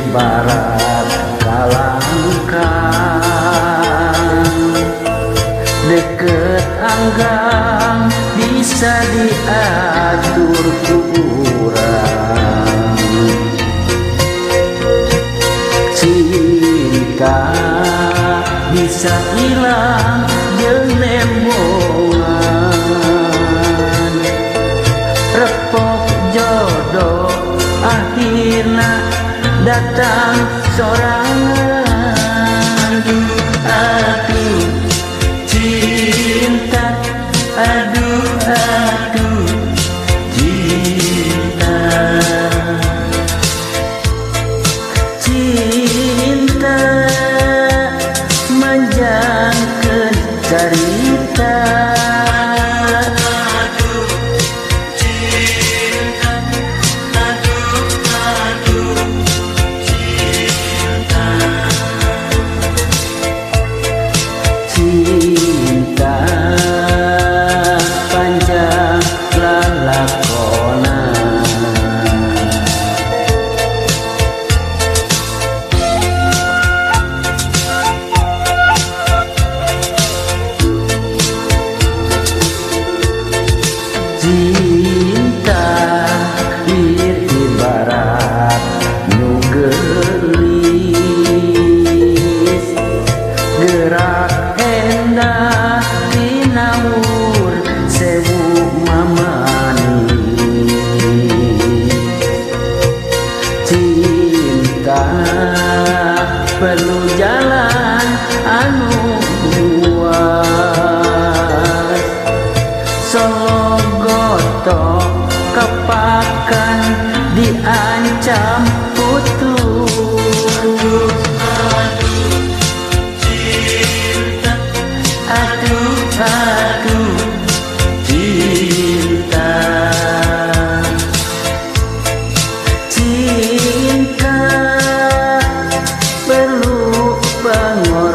ibarat kalangkang, deket anggang bisa diatur ku urang. Cinta bisa hilang jeung nemongan, repok jodoh akhirna datang sorangan. Aduh cinta, aduh aduh cinta, cinta manjangkeun carita. Cinta panjang lalakona, cinta ibarat nu geulis, gerak endah dinaur sewu mamani. Cinta perlu jalan anu luas, sologoto kepakan diancam putus. Aduh aduh cinta, cinta perlu pengotiban.